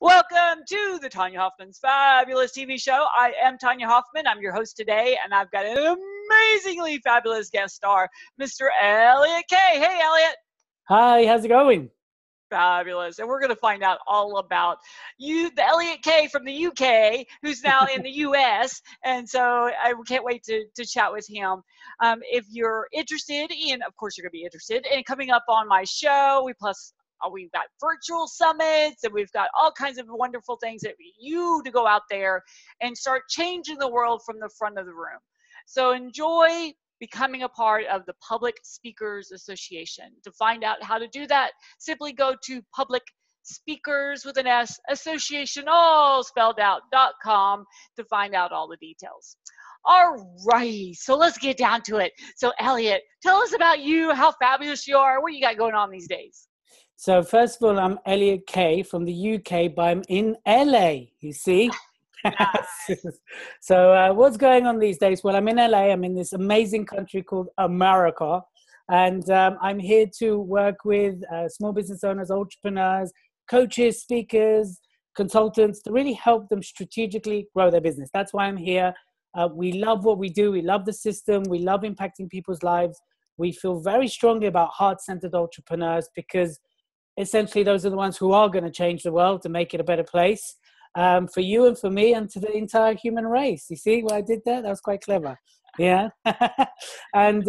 Welcome to the Tonya Hofmann's Fabulous TV Show. I am Tonya Hofmann. I'm your host today, and I've got an amazingly fabulous guest star, Mr. Elliot Kay. Hey, Elliot. Hi, how's it going? Fabulous. And we're going to find out all about you, the Elliot Kay from the UK, who's now in the US. And so I can't wait to chat with him. If you're interested in, of course, you're going to be interested in coming up on my show. We've got virtual summits, and we've got all kinds of wonderful things that you to go out there and start changing the world from the front of the room. So enjoy becoming a part of the Public Speakers Association. To find out how to do that, simply go to Public Speakers with an S, Association, all spelled out.com to find out all the details. All right, so let's get down to it. So Elliot, tell us about you, how fabulous you are, what you got going on these days. So first of all, I'm Elliot Kay from the UK, but I'm in LA, you see. Nice. So what's going on these days? Well, I'm in LA. I'm in this amazing country called America. And I'm here to work with small business owners, entrepreneurs, coaches, speakers, consultants to really help them strategically grow their business. That's why I'm here. We love what we do. We love the system. We love impacting people's lives. We feel very strongly about heart-centered entrepreneurs because essentially those are the ones who are going to change the world to make it a better place. For you and for me and to the entire human race. You see what I did there? That was quite clever. Yeah. And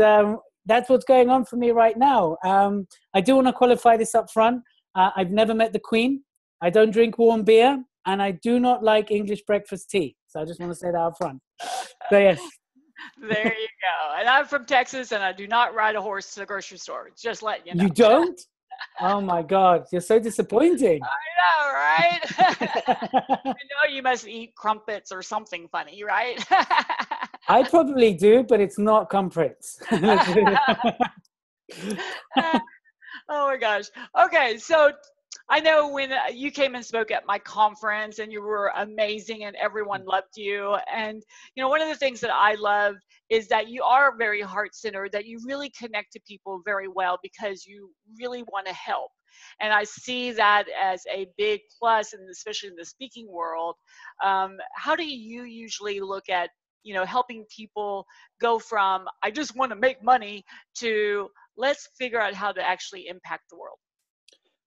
that's what's going on for me right now. I do want to qualify this up front. I've never met the Queen. I don't drink warm beer. And I do not like English breakfast tea. So I just want to say that up front. So yes. There you go. And I'm from Texas, and I do not ride a horse to the grocery store. Just letting you know. You don't? Oh my God, you're so disappointing. I know, right? I know you must eat crumpets or something funny, right? I probably do, but it's not crumpets. Oh my gosh. Okay, so I know when you came and spoke at my conference and you were amazing and everyone loved you. And, you know, one of the things that I love is that you are very heart-centered, that you really connect to people very well because you really want to help. And I see that as a big plus, and especially in the speaking world. How do you usually look at, you know, helping people go from, I just want to make money, to let's figure out how to actually impact the world?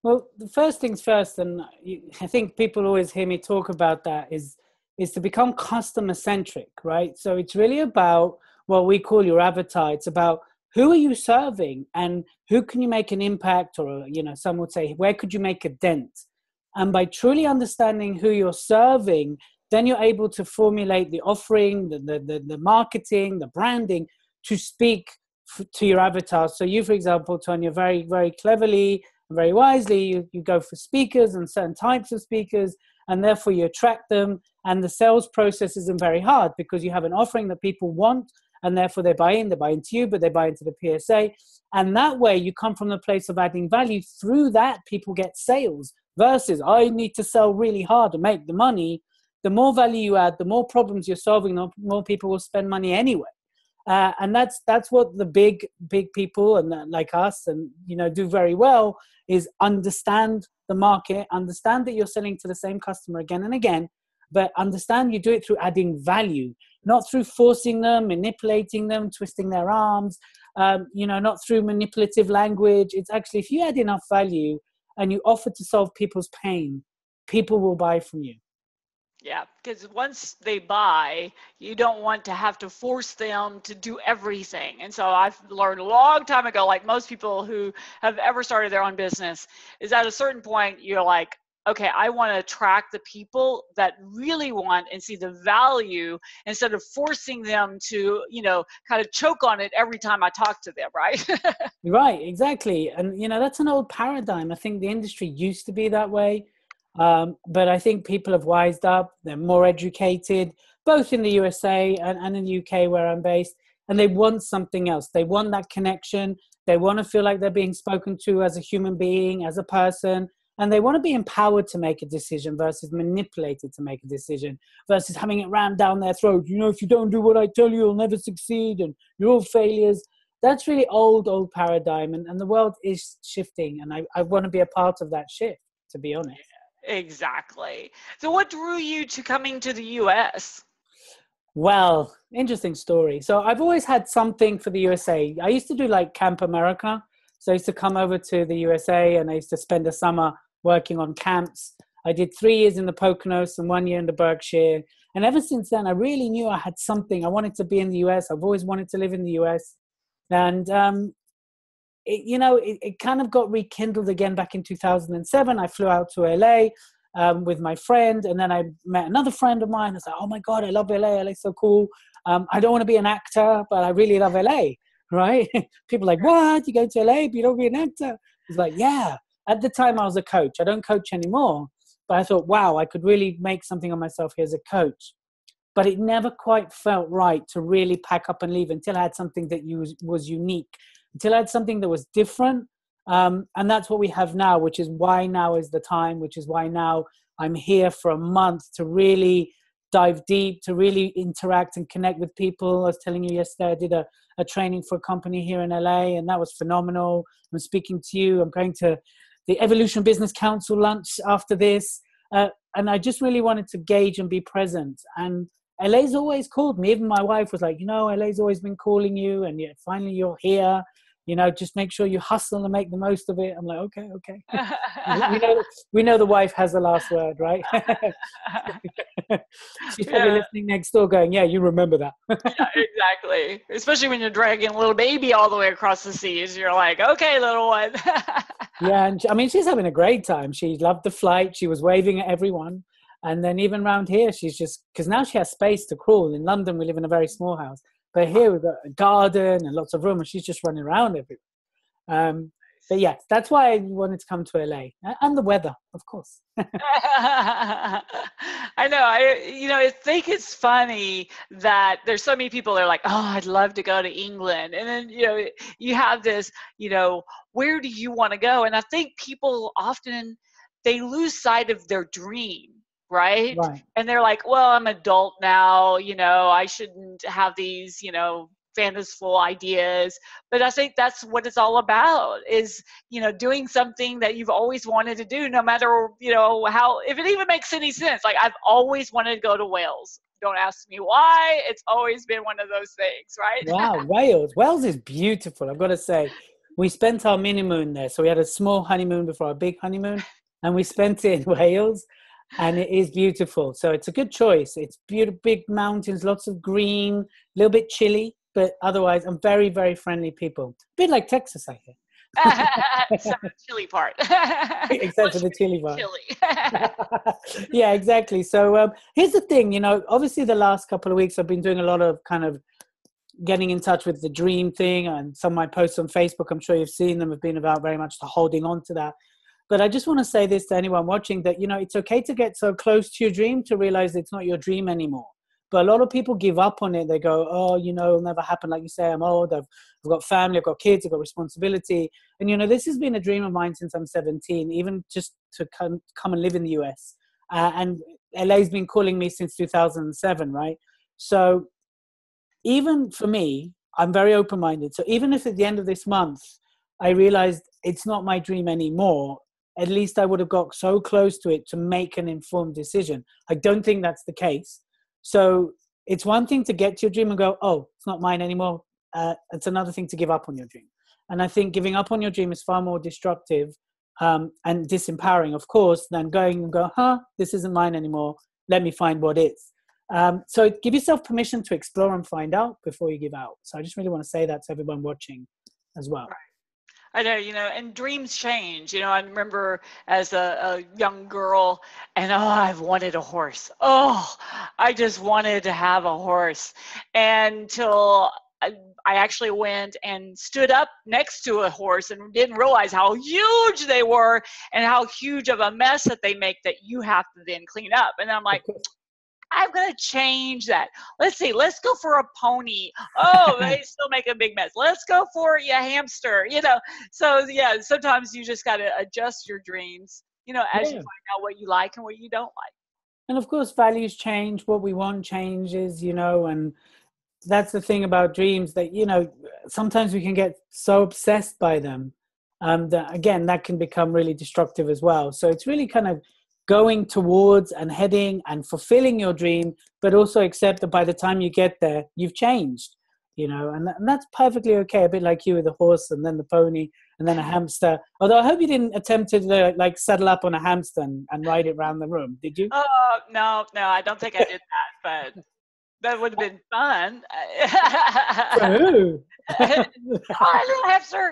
Well, the first things first, and I think people always hear me talk about that, is to become customer centric, right? So it's really about what we call your avatar. It's about who are you serving and who can you make an impact, or, you know, some would say, where could you make a dent? And by truly understanding who you're serving, then you're able to formulate the offering, the marketing, the branding to speak to your avatar. So you, for example, Tonya, very, very cleverly, very wisely, you go for speakers and certain types of speakers, and therefore you attract them. And the sales process isn't very hard because you have an offering that people want, and therefore they buy into you, but they buy into the PSA. And that way you come from the place of adding value. Through that, people get sales versus I need to sell really hard to make the money. The more value you add, the more problems you're solving, the more people will spend money anyway. And that's what the big people and like us and, you know, do very well, is understand the market, understand that you're selling to the same customer again and again, but understand you do it through adding value, not through forcing them, manipulating them, twisting their arms, you know, not through manipulative language. It's actually, if you add enough value and you offer to solve people's pain, people will buy from you. Yeah, because once they buy, you don't want to have to force them to do everything. And so I've learned a long time ago, like most people who have ever started their own business, is at a certain point, you're like, okay, I want to attract the people that really want and see the value instead of forcing them to, you know, kind of choke on it every time I talk to them, right? Right, exactly. And, you know, that's an old paradigm. I think the industry used to be that way. But I think people have wised up. They're more educated, both in the USA and in the UK where I'm based, and they want something else. They want that connection. They want to feel like they're being spoken to as a human being, as a person, and they want to be empowered to make a decision versus manipulated to make a decision versus having it rammed down their throat. You know, if you don't do what I tell you, you'll never succeed and you're all failures. That's really old paradigm, and the world is shifting, and I want to be a part of that shift, to be honest. Exactly. So what drew you to coming to the US? Well, interesting story. So I've always had something for the USA. I used to do like Camp America. So I used to come over to the USA and I used to spend a summer working on camps. I did 3 years in the Poconos and 1 year in the Berkshire. And ever since then, I really knew I had something. I wanted to be in the US. I've always wanted to live in the US. And, it kind of got rekindled again back in 2007. I flew out to LA with my friend, and then I met another friend of mine. I was like, oh my God, I love LA. LA's so cool. I don't want to be an actor, but I really love LA, right? People are like, what? You go to LA, but you don't be an actor? It's like, yeah. At the time, I was a coach. I don't coach anymore. But I thought, wow, I could really make something of myself here as a coach. But it never quite felt right to really pack up and leave until I had something that was unique, until I had something that was different. And that's what we have now, which is why now is the time, which is why now I'm here for a month to really dive deep, to really interact and connect with people. I was telling you yesterday, I did a training for a company here in LA, and that was phenomenal. I'm speaking to you. I'm going to the Evolution Business Council lunch after this. And I just really wanted to gauge and be present. And LA's always called me. Even my wife was like, LA's always been calling you, and yet finally you're here. Just make sure you hustle and make the most of it. I'm like, okay. we know the wife has the last word, right? She's probably listening next door going, yeah, you remember that. Yeah, exactly. Especially when you're dragging a little baby all the way across the seas. You're like, okay, little one. Yeah, and I mean, she's having a great time. She loved the flight. She was waving at everyone. And then even around here, she's just, because now she has space to crawl. In London, we live in a very small house. But here we've got a garden and lots of room, and she's just running around everywhere. But yeah, that's why I wanted to come to LA, and the weather, of course. I know. I think it's funny that there's so many people that are like, oh, I'd love to go to England. And then, you have this, where do you want to go? And I think people often, they lose sight of their dream. Right? And they're like, well, I'm adult now, I shouldn't have these, fanciful ideas. But I think that's what it's all about is, doing something that you've always wanted to do, no matter, how, if it even makes any sense. Like, I've always wanted to go to Wales. Don't ask me why. It's always been one of those things, right? Wow, Wales. Wales is beautiful, I've got to say. We spent our honeymoon there. So we had a small honeymoon before our big honeymoon, and we spent it in Wales. And it is beautiful. So it's a good choice. It's beautiful, big mountains, lots of green, a little bit chilly, but otherwise, I'm very, very friendly people. A bit like Texas, I think. Except for the chilly part. Except for the chilly part. Chilly. Yeah, exactly. So here's the thing, obviously the last couple of weeks, I've been doing a lot of kind of getting in touch with the dream thing. And some of my posts on Facebook, I'm sure you've seen them, have been about very much the holding on to that. But I just want to say this to anyone watching that, it's okay to get so close to your dream to realize it's not your dream anymore. But a lot of people give up on it. They go, oh, it'll never happen. Like you say, I'm old. I've got family. I've got kids. I've got responsibility. And, this has been a dream of mine since I'm 17, even just to come and live in the US. And LA's been calling me since 2007, right? So even for me, I'm very open-minded. So even if at the end of this month, I realized it's not my dream anymore, at least I would have got so close to it to make an informed decision. I don't think that's the case. So it's one thing to get to your dream and go, oh, it's not mine anymore. It's another thing to give up on your dream. And I think giving up on your dream is far more destructive and disempowering, of course, than going and go, this isn't mine anymore. Let me find what is. So give yourself permission to explore and find out before you give out. So I just really want to say that to everyone watching as well. Right. I know, and dreams change. I remember as a young girl, and I've wanted a horse. Oh, I just wanted to have a horse until I actually went and stood up next to a horse and didn't realize how huge they were and how huge of a mess that they make that you have to then clean up. And I'm like, I'm going to change that. Let's see. Let's go for a pony. Oh, they still make a big mess. Let's go for a hamster, So, yeah, sometimes you just got to adjust your dreams, as you find out what you like and what you don't like. And, of course, values change. What we want changes, and that's the thing about dreams that, sometimes we can get so obsessed by them that, again, that can become really destructive as well. So it's really kind of going towards and heading and fulfilling your dream, but also accept that by the time you get there, you've changed, and that's perfectly okay. A bit like you with the horse and then the pony and then a hamster. Although I hope you didn't attempt to like saddle up on a hamster and ride it around the room. Did you? Oh, no, I don't think I did that, but that would have been fun. For who? Oh, little hamster.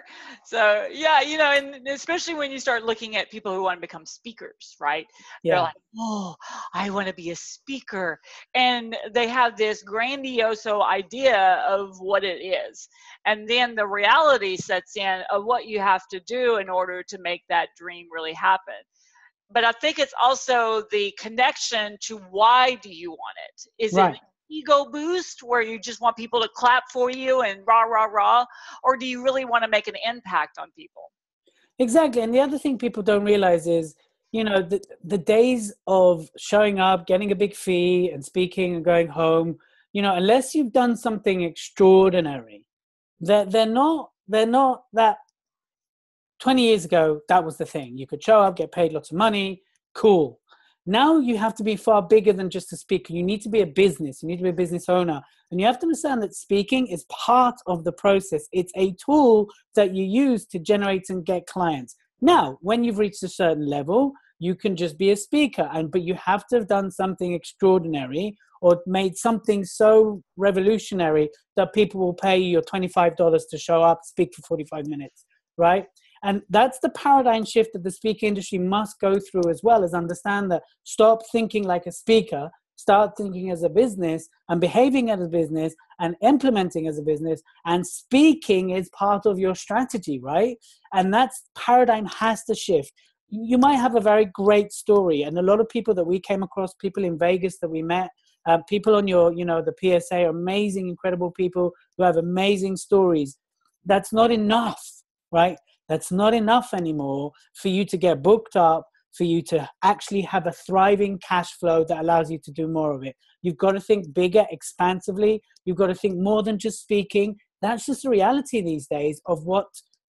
So yeah, and especially when you start looking at people who want to become speakers, right? They're Yeah. like, oh, I want to be a speaker. And they have this grandiose idea of what it is. And then the reality sets in of what you have to do in order to make that dream really happen. But I think it's also the connection to why do you want it? Is it Right. ego boost where you just want people to clap for you and rah, rah, rah? Or do you really want to make an impact on people? Exactly. And the other thing people don't realize is, the days of showing up, getting a big fee and speaking and going home, unless you've done something extraordinary, they're not that. 20 years ago, that was the thing. You could show up, get paid lots of money, cool. Now you have to be far bigger than just a speaker. You need to be a business. You need to be a business owner. And you have to understand that speaking is part of the process. It's a tool that you use to generate and get clients. Now, when you've reached a certain level, you can just be a speaker, but you have to have done something extraordinary or made something so revolutionary that people will pay you your $25 to show up, speak for 45 minutes, right? And that's the paradigm shift that the speaker industry must go through, as well as understand that stop thinking like a speaker, start thinking as a business and behaving as a business and implementing as a business, and speaking is part of your strategy, right? And that's paradigm has to shift. You might have a very great story, and a lot of people that we came across, people in Vegas that we met, people on your, the PSA, are amazing, incredible people who have amazing stories. That's not enough, right? That's not enough anymore for you to get booked up, for you to actually have a thriving cash flow that allows you to do more of it. You've got to think bigger, expansively. You've got to think more than just speaking. That's just the reality these days of what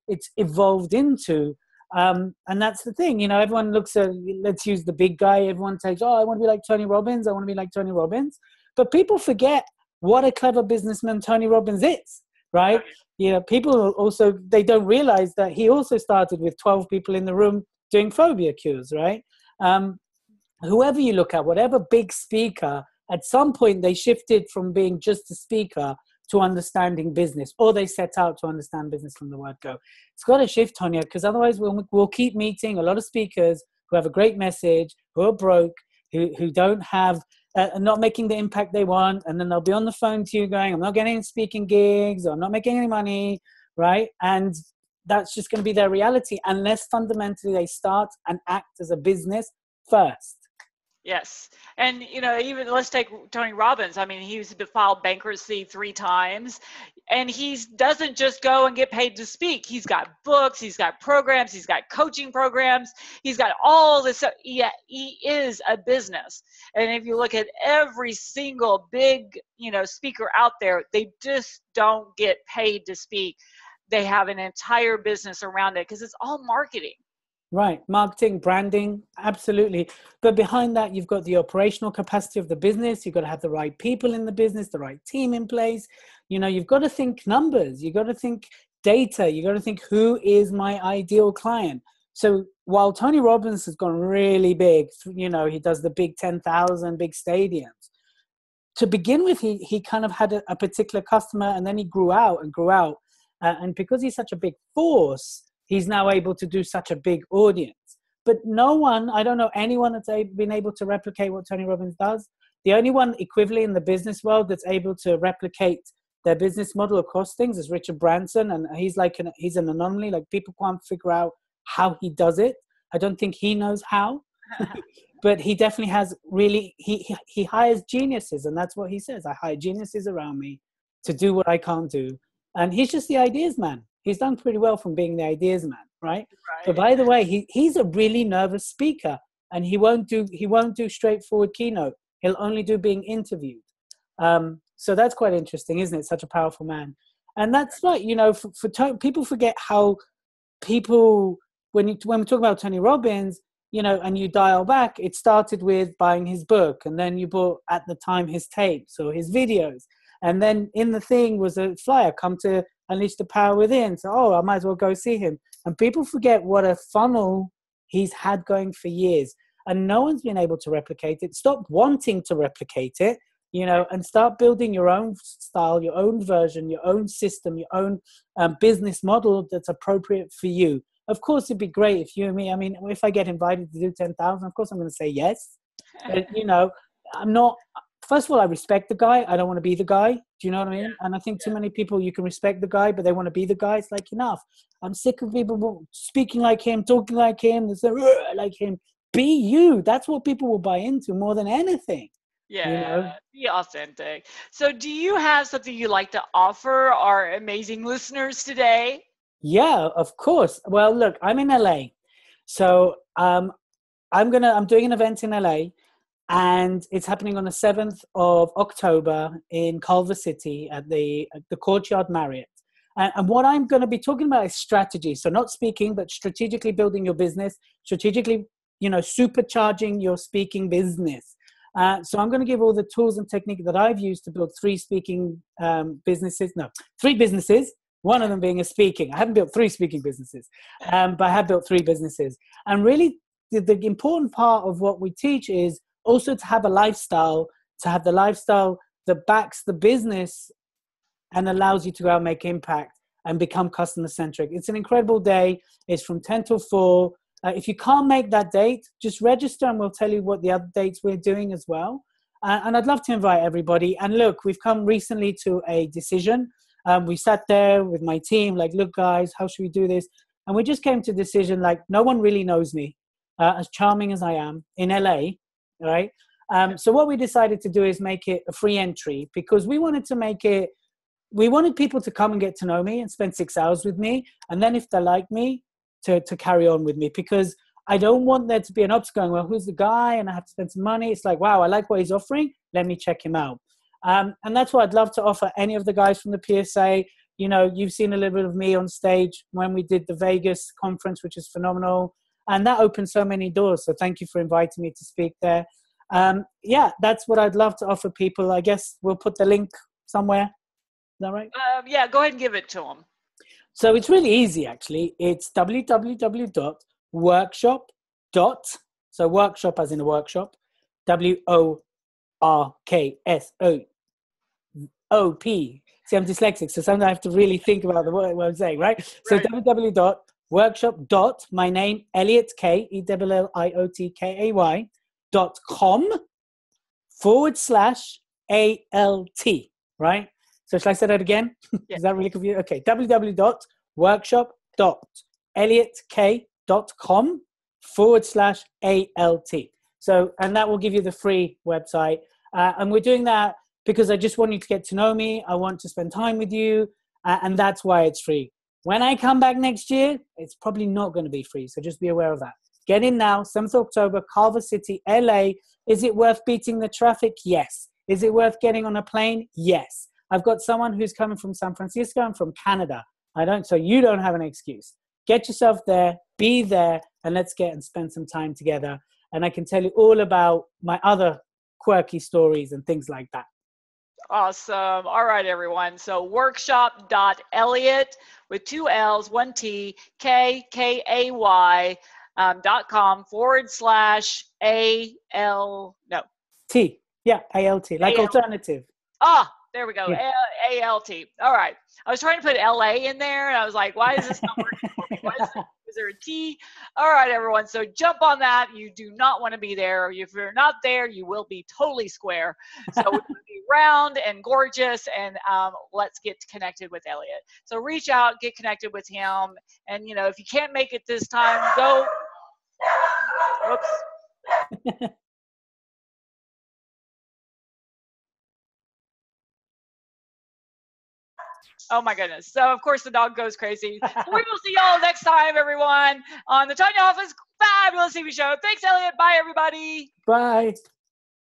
it's evolved into. And that's the thing, everyone looks at, let's use the big guy. Everyone says, oh, I want to be like Tony Robbins. I want to be like Tony Robbins. But people forget what a clever businessman Tony Robbins is, right? People also, they don't realize that he also started with 12 people in the room doing phobia cures, right? Whoever you look at, whatever big speaker, at some point they shifted from being just a speaker to understanding business, or they set out to understand business from the word go. It's got to shift, Tonya, because otherwise we'll keep meeting a lot of speakers who have a great message, who are broke, who don't have, not making the impact they want, and then they'll be on the phone to you going, I'm not getting any speaking gigs, or I'm not making any money, right? And that's just going to be their reality unless fundamentally they start and act as a business first. Yes. And, even let's take Tony Robbins. I mean, he's filed bankruptcy 3 times, and he doesn't just go and get paid to speak. He's got books, he's got programs, he's got coaching programs, he's got all this. He is a business. And if you look at every single big, speaker out there, they just don't get paid to speak. They have an entire business around it because it's all marketing. Right. Marketing, branding, absolutely. But behind that, you've got the operational capacity of the business. You've got to have the right people in the business, the right team in place. You've got to think numbers. You've got to think data. You've got to think, who is my ideal client? So while Tony Robbins has gone really big, he does the big 10,000 big stadiums. To begin with, he kind of had a particular customer, and then he grew out and grew out. And because he's such a big force, he's now able to do such a big audience. But I don't know anyone that's been able to replicate what Tony Robbins does. The only one equivalent in the business world that's able to replicate their business model across things is Richard Branson. And he's he's an anomaly. Like, people can't figure out how he does it. I don't think he knows how, but he definitely has really, he hires geniuses. And that's what he says. I hire geniuses around me to do what I can't do. And he's just the ideas man. He's done pretty well from being the ideas man, right? But by the way, he's a really nervous speaker, and he won't do straightforward keynote. He'll only do being interviewed. So that's quite interesting, isn't it? Such a powerful man. And that's right. People forget how people, when we talk about Tony Robbins, you know, and you dial back, it started with buying his book, and then you bought at the time his tapes or his videos. And then in the thing was a flyer, come to Unleash the Power Within. So, oh, I might as well go see him. And people forget what a funnel he's had going for years. And no one's been able to replicate it. Stop wanting to replicate it, you know, and start building your own style, your own version, your own system, your own business model that's appropriate for you. Of course, it'd be great if you and me, I mean, if I get invited to do 10,000, of course I'm going to say yes. But, you know, I'm not, first of all, I respect the guy. I don't want to be the guy. Do you know what I mean? And I think too many people, you can respect the guy, but they want to be the guy. It's like, enough. I'm sick of people speaking like him, talking like him, like him. Be you. That's what people will buy into more than anything. Yeah, you know? be authentic. So do you have something you'd like to offer our amazing listeners today? Yeah, of course. Well, look, I'm in LA. So I'm doing an event in LA, and it's happening on the 7th of October in Culver City at the Courtyard Marriott. And what I'm going to be talking about is strategy. So not speaking, but strategically building your business, strategically, you know, supercharging your speaking business. So I'm going to give all the tools and technique that I've used to build three businesses. One of them being a speaking. I haven't built 3 speaking businesses, but I have built 3 businesses. And really, the important part of what we teach is also to have a lifestyle, to have the lifestyle that backs the business and allows you to go out and make impact and become customer-centric. It's an incredible day. It's from 10 till 4. If you can't make that date, just register and we'll tell you what the other dates we're doing as well. And I'd love to invite everybody. And look, we've come recently to a decision. We sat there with my team, like, look, guys, how should we do this? And we just came to a decision, like, no one really knows me, as charming as I am, in LA, right? So what we decided to do is make it a free entry, because we wanted people to come and get to know me and spend 6 hours with me. And then if they like me, to carry on with me, because I don't want there to be an obstacle going, well, who's the guy? And I have to spend some money. It's like, wow, I like what he's offering. Let me check him out. And that's what I'd love to offer any of the guys from the PSA. You know, you've seen a little bit of me on stage when we did the Vegas conference, which is phenomenal. And that opened so many doors. So thank you for inviting me to speak there. Yeah, that's what I'd love to offer people. I guess we'll put the link somewhere. Is that right? Yeah, go ahead and give it to them. So it's really easy, actually. It's www.workshop. So workshop as in a workshop. WORKSOP. See, I'm dyslexic, so sometimes I have to really think about the word what I'm saying, right? So www.workshop. My name, Elliot K, ELLIOTKAY.com/ALT, right? So shall I say that again? Yeah. Is that really confusing? Okay, www.workshop.elliotkay.com/ALT. So, and that will give you the free website. And we're doing that because I just want you to get to know me. I want to spend time with you. And that's why it's free. When I come back next year, it's probably not going to be free. So just be aware of that. Get in now, 7th October, Culver City, LA. Is it worth beating the traffic? Yes. Is it worth getting on a plane? Yes. I've got someone who's coming from San Francisco and from Canada. So you don't have an excuse. Get yourself there, be there, and let's get and spend some time together. And I can tell you all about my other quirky stories and things like that. Awesome. All right, everyone. So workshop.elliot with 2 L's, 1 T, .com/AL, no. T. Yeah, ALT, like AL. alternative. There we go. Yeah. ALT. All right. I was trying to put LA in there, and I was like, why is this not working for me? Is there a T? All right, everyone. So jump on that. You do not want to be there. If you're not there, you will be totally square. So we want to be round and gorgeous, and let's get connected with Elliot. So reach out, get connected with him. And, you know, if you can't make it this time, go. Whoops. Oh my goodness. So of course the dog goes crazy. We will see y'all next time, everyone, on the Tonya Hofmann's Fabulous TV Show. Thanks, Elliot. Bye, everybody. Bye.